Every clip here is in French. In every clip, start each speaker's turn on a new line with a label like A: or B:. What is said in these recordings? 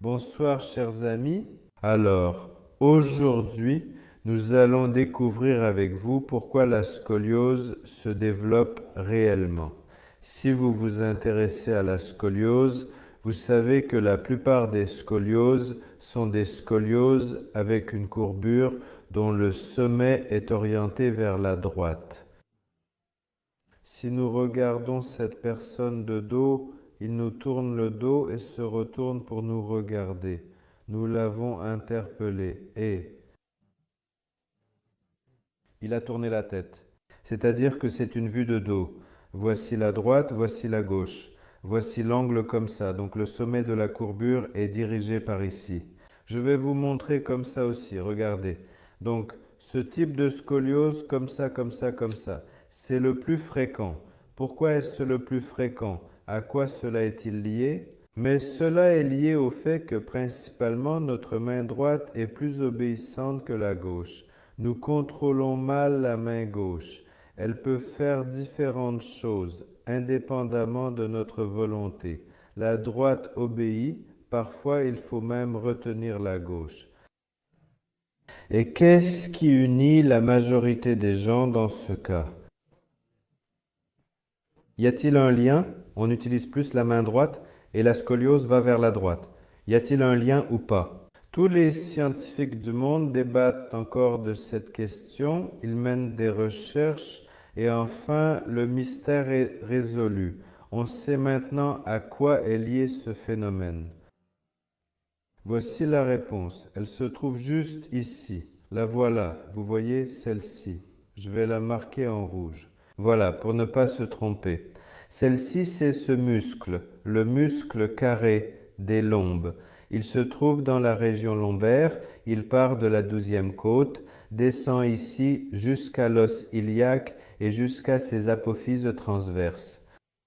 A: Bonsoir chers amis. Alors, aujourd'hui, nous allons découvrir avec vous pourquoi la scoliose se développe réellement. Si vous vous intéressez à la scoliose, vous savez que la plupart des scolioses sont des scolioses avec une courbure dont le sommet est orienté vers la droite. Si nous regardons cette personne de dos, il nous tourne le dos et se retourne pour nous regarder. Nous l'avons interpellé et il a tourné la tête. C'est-à-dire que c'est une vue de dos. Voici la droite, voici la gauche. Voici l'angle comme ça. Donc le sommet de la courbure est dirigé par ici. Je vais vous montrer comme ça aussi. Regardez. Donc ce type de scoliose comme ça, comme ça, comme ça, c'est le plus fréquent. Pourquoi est-ce le plus fréquent? À quoi cela est-il lié? Mais cela est lié au fait que principalement notre main droite est plus obéissante que la gauche. Nous contrôlons mal la main gauche. Elle peut faire différentes choses, indépendamment de notre volonté. La droite obéit, parfois il faut même retenir la gauche. Et qu'est-ce qui unit la majorité des gens dans ce cas? Y a-t-il un lien? On utilise plus la main droite et la scoliose va vers la droite. Y a-t-il un lien ou pas? Tous les scientifiques du monde débattent encore de cette question, ils mènent des recherches et enfin le mystère est résolu. On sait maintenant à quoi est lié ce phénomène. Voici la réponse, elle se trouve juste ici. La voilà, vous voyez celle-ci. Je vais la marquer en rouge. Voilà, pour ne pas se tromper. Celle-ci, c'est ce muscle, le muscle carré des lombes. Il se trouve dans la région lombaire, il part de la 12e côte, descend ici jusqu'à l'os iliaque et jusqu'à ses apophyses transverses.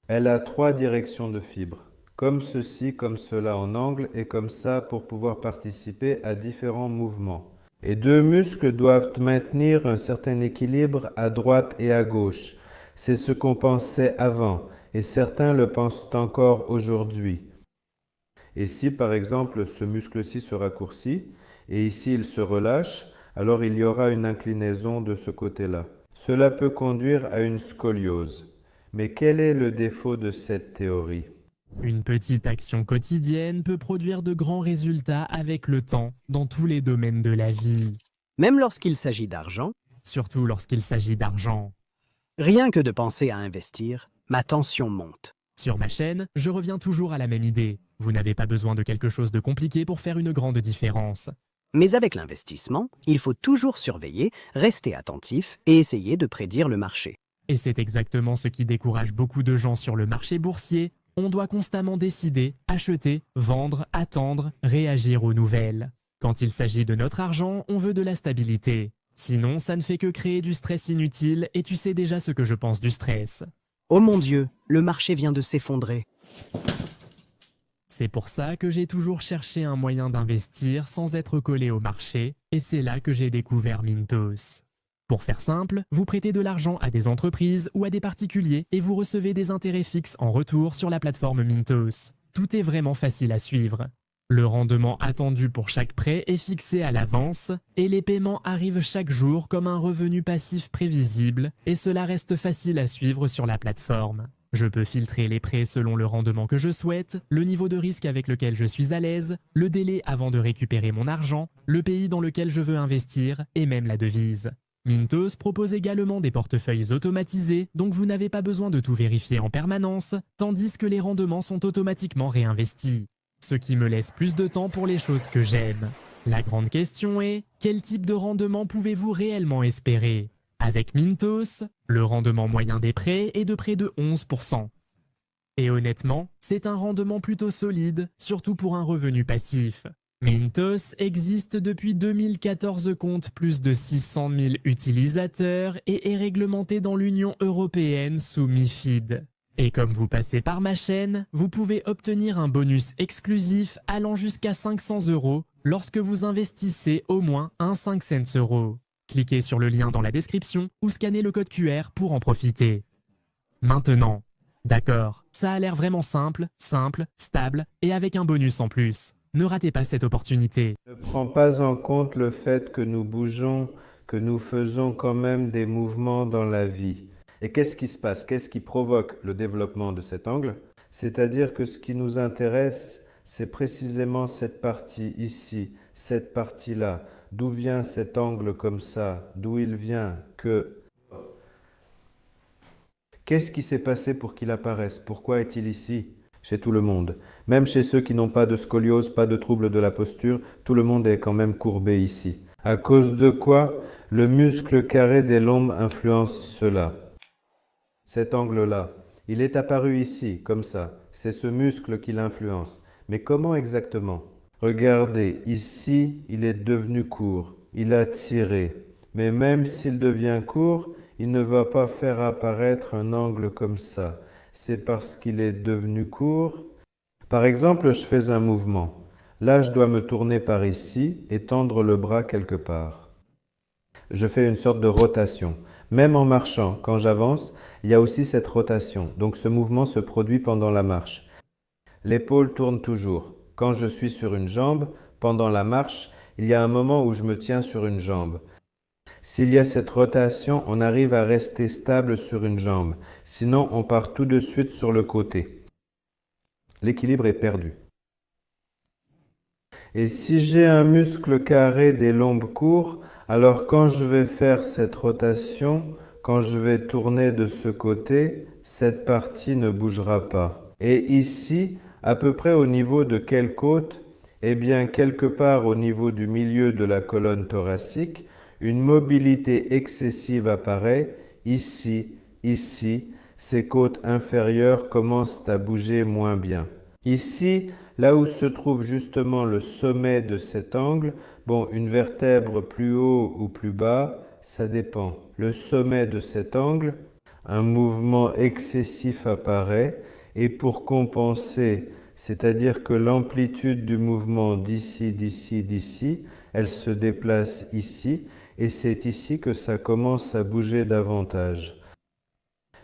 A: Elle a 3 directions de fibres, comme ceci, comme cela en angle et comme ça pour pouvoir participer à différents mouvements. Et 2 muscles doivent maintenir un certain équilibre à droite et à gauche. C'est ce qu'on pensait avant et certains le pensent encore aujourd'hui. Et si par exemple ce muscle-ci se raccourcit et ici il se relâche, alors il y aura une inclinaison de ce côté-là. Cela peut conduire à une scoliose. Mais quel est le défaut de cette théorie?
B: Une petite action quotidienne peut produire de grands résultats avec le temps dans tous les domaines de la vie,
C: Même lorsqu'il s'agit d'argent,
B: surtout lorsqu'il s'agit d'argent.
C: rien que de penser à investir, ma tension monte.
B: Sur ma chaîne, je reviens toujours à la même idée. Vous n'avez pas besoin de quelque chose de compliqué pour faire une grande différence.
C: Mais avec l'investissement, il faut toujours surveiller, rester attentif et essayer de prédire le marché.
B: Et c'est exactement ce qui décourage beaucoup de gens sur le marché boursier. On doit constamment décider, acheter, vendre, attendre, réagir aux nouvelles. Quand il s'agit de notre argent, on veut de la stabilité. Sinon, ça ne fait que créer du stress inutile et tu sais déjà ce que je pense du stress.
C: Oh mon Dieu, le marché vient de s'effondrer.
B: C'est pour ça que j'ai toujours cherché un moyen d'investir sans être collé au marché, et c'est là que j'ai découvert Mintos. Pour faire simple, vous prêtez de l'argent à des entreprises ou à des particuliers et vous recevez des intérêts fixes en retour sur la plateforme Mintos. Tout est vraiment facile à suivre. Le rendement attendu pour chaque prêt est fixé à l'avance et les paiements arrivent chaque jour comme un revenu passif prévisible et cela reste facile à suivre sur la plateforme. Je peux filtrer les prêts selon le rendement que je souhaite, le niveau de risque avec lequel je suis à l'aise, le délai avant de récupérer mon argent, le pays dans lequel je veux investir et même la devise. Mintos propose également des portefeuilles automatisés, donc vous n'avez pas besoin de tout vérifier en permanence, tandis que les rendements sont automatiquement réinvestis. Ce qui me laisse plus de temps pour les choses que j'aime. La grande question est, quel type de rendement pouvez-vous réellement espérer? Avec Mintos, le rendement moyen des prêts est de près de 11%. Et honnêtement, c'est un rendement plutôt solide, surtout pour un revenu passif. Mintos existe depuis 2014, compte plus de 600 000 utilisateurs et est réglementé dans l'Union européenne sous MiFID. Et comme vous passez par ma chaîne, vous pouvez obtenir un bonus exclusif allant jusqu'à 500 € lorsque vous investissez au moins un 5 cents euros. Cliquez sur le lien dans la description ou scannez le code QR pour en profiter. Maintenant, d'accord, ça a l'air vraiment simple, stable et avec un bonus en plus. Ne ratez pas cette opportunité.
A: Ne prend pas en compte le fait que nous bougeons, que nous faisons quand même des mouvements dans la vie. Et qu'est-ce qui se passe? Qu'est-ce qui provoque le développement de cet angle? C'est-à-dire que ce qui nous intéresse, c'est précisément cette partie ici, cette partie-là. D'où vient cet angle comme ça? D'où il vient? Qu'est-ce qui s'est passé pour qu'il apparaisse? Pourquoi est-il ici? Chez tout le monde. Même chez ceux qui n'ont pas de scoliose, pas de trouble de la posture, tout le monde est quand même courbé ici. À cause de quoi? Le muscle carré des lombes influence cela. Cet angle-là, il est apparu ici, comme ça. C'est ce muscle qui l'influence. Mais comment exactement? Regardez, ici, il est devenu court. Il a tiré. Mais même s'il devient court, il ne va pas faire apparaître un angle comme ça. C'est parce qu'il est devenu court. Par exemple, je fais un mouvement. Là, je dois me tourner par ici et tendre le bras quelque part. Je fais une sorte de rotation. Même en marchant, quand j'avance, il y a aussi cette rotation. Donc ce mouvement se produit pendant la marche. L'épaule tourne toujours. Quand je suis sur une jambe, pendant la marche, il y a un moment où je me tiens sur une jambe. S'il y a cette rotation, on arrive à rester stable sur une jambe. Sinon, on part tout de suite sur le côté. L'équilibre est perdu. Et si j'ai un muscle carré des lombes courts, alors quand je vais faire cette rotation, quand je vais tourner de ce côté, cette partie ne bougera pas. Et ici, à peu près au niveau de quelle côte? Eh bien, quelque part au niveau du milieu de la colonne thoracique, une mobilité excessive apparaît. Ici, ces côtes inférieures commencent à bouger moins bien. Ici, là où se trouve justement le sommet de cet angle, bon, une vertèbre plus haut ou plus bas, ça dépend. Le sommet de cet angle, un mouvement excessif apparaît et pour compenser, c'est-à-dire que l'amplitude du mouvement d'ici, elle se déplace ici et c'est ici que ça commence à bouger davantage.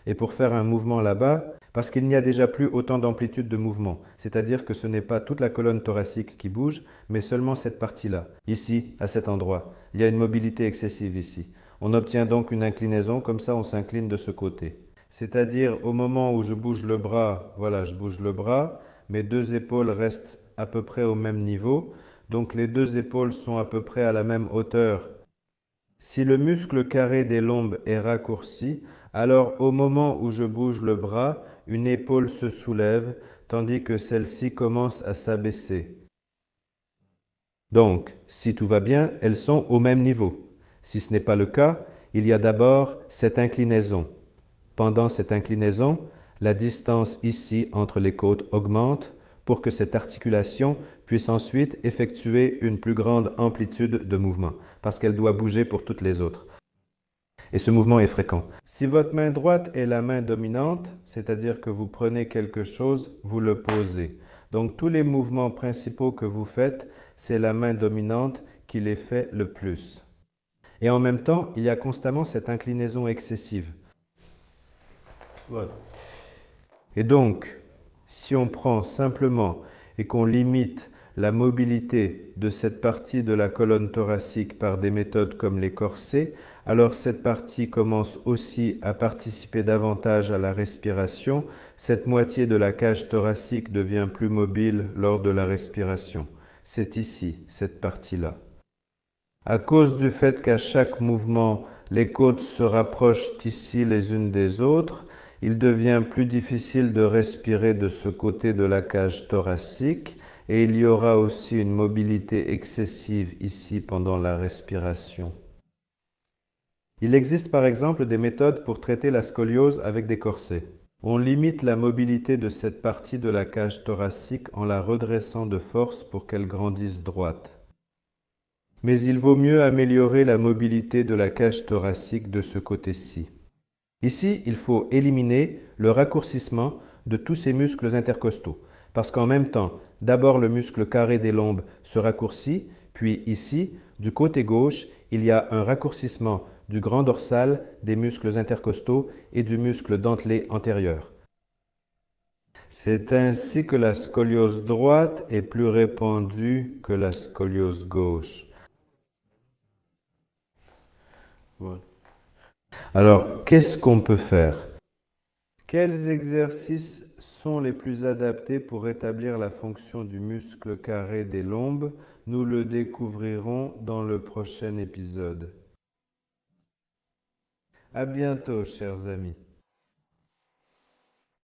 A: Et pour faire un mouvement là-bas, parce qu'il n'y a déjà plus autant d'amplitude de mouvement, c'est-à-dire que ce n'est pas toute la colonne thoracique qui bouge, mais seulement cette partie-là, ici, à cet endroit. Il y a une mobilité excessive ici. On obtient donc une inclinaison, comme ça on s'incline de ce côté. C'est-à-dire au moment où je bouge le bras, voilà, je bouge le bras, mes deux épaules restent à peu près au même niveau, donc les deux épaules sont à peu près à la même hauteur. Si le muscle carré des lombes est raccourci, alors au moment où je bouge le bras, une épaule se soulève, tandis que celle-ci commence à s'abaisser. Donc, si tout va bien, elles sont au même niveau. Si ce n'est pas le cas, il y a d'abord cette inclinaison. Pendant cette inclinaison, la distance ici entre les côtes augmente pour que cette articulation puisse ensuite effectuer une plus grande amplitude de mouvement, parce qu'elle doit bouger pour toutes les autres. Et ce mouvement est fréquent. Si votre main droite est la main dominante, c'est-à-dire que vous prenez quelque chose, vous le posez. Donc tous les mouvements principaux que vous faites, c'est la main dominante qui les fait le plus. Et en même temps, il y a constamment cette inclinaison excessive. Voilà. Et donc, si on prend simplement et qu'on limite la mobilité de cette partie de la colonne thoracique par des méthodes comme les corsets, alors cette partie commence aussi à participer davantage à la respiration. Cette moitié de la cage thoracique devient plus mobile lors de la respiration. C'est ici, cette partie-là. À cause du fait qu'à chaque mouvement, les côtes se rapprochent ici les unes des autres, il devient plus difficile de respirer de ce côté de la cage thoracique et il y aura aussi une mobilité excessive ici pendant la respiration. Il existe par exemple des méthodes pour traiter la scoliose avec des corsets. On limite la mobilité de cette partie de la cage thoracique en la redressant de force pour qu'elle grandisse droite. Mais il vaut mieux améliorer la mobilité de la cage thoracique de ce côté-ci. Ici, il faut éliminer le raccourcissement de tous ces muscles intercostaux, parce qu'en même temps, d'abord le muscle carré des lombes se raccourcit, puis ici, du côté gauche, il y a un raccourcissement du grand dorsal, des muscles intercostaux et du muscle dentelé antérieur. C'est ainsi que la scoliose droite est plus répandue que la scoliose gauche. Voilà. Alors, qu'est-ce qu'on peut faire? Quels exercices sont les plus adaptés pour rétablir la fonction du muscle carré des lombes? Nous le découvrirons dans le prochain épisode. À bientôt, chers amis.